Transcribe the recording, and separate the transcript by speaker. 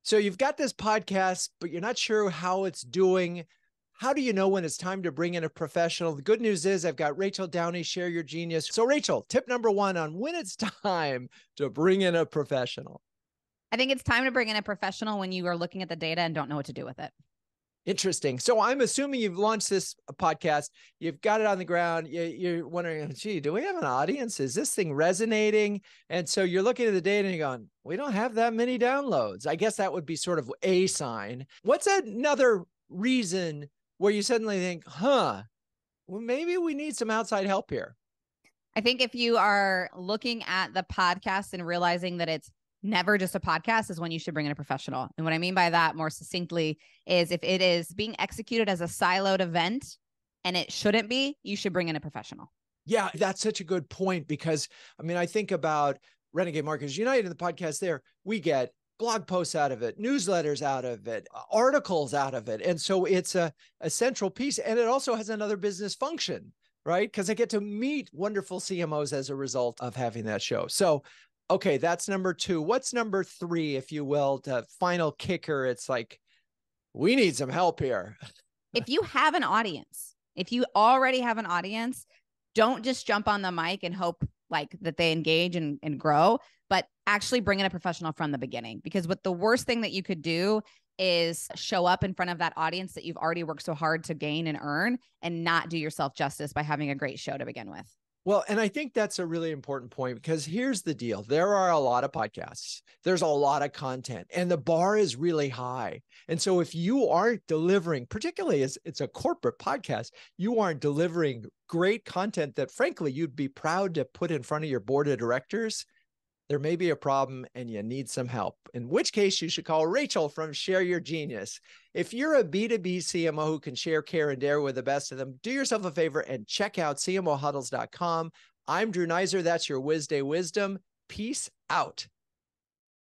Speaker 1: So you've got this podcast, but you're not sure how it's doing. How do you know when it's time to bring in a professional? The good news is I've got Rachel Downey, Share Your Genius. So Rachel, tip number one on when it's time to bring in a professional.
Speaker 2: I think it's time to bring in a professional when you are looking at the data and don't know what to do with it.
Speaker 1: Interesting. So I'm assuming you've launched this podcast. You've got it on the ground. You're wondering, gee, do we have an audience? Is this thing resonating? And so you're looking at the data and you're going, we don't have that many downloads. I guess that would be sort of a sign. What's another reason where you suddenly think, well, maybe we need some outside help here?
Speaker 2: I think if you are looking at the podcast and realizing that it's never just a podcast is when you should bring in a professional. And what I mean by that more succinctly is if it is being executed as a siloed event and it shouldn't be, you should bring in a professional.
Speaker 1: Yeah, that's such a good point because, I think about Renegade Marketers United and the podcast there. We get blog posts out of it, newsletters out of it, articles out of it. And so it's a central piece. And it also has another business function, right? Because I get to meet wonderful CMOs as a result of having that show. So okay, that's number two. What's number three, if you will, the final kicker? It's like, we need some help here.
Speaker 2: If you have an audience, if you already have an audience, don't just jump on the mic and hope like that they engage and grow, but actually bring in a professional from the beginning. Because what the worst thing that you could do is show up in front of that audience that you've already worked so hard to gain and earn and not do yourself justice by having a great show to begin with.
Speaker 1: Well, and I think that's a really important point because here's the deal. There are a lot of podcasts. There's a lot of content and the bar is really high. And so if you aren't delivering, particularly as it's a corporate podcast, you aren't delivering great content that frankly, you'd be proud to put in front of your board of directors, there may be a problem and you need some help, in which case you should call Rachel from Share Your Genius. If you're a B2B CMO who can share, care, and dare with the best of them, do yourself a favor and check out CMOhuddles.com. I'm Drew Neiser. That's your Wednesday Wisdom. Peace out.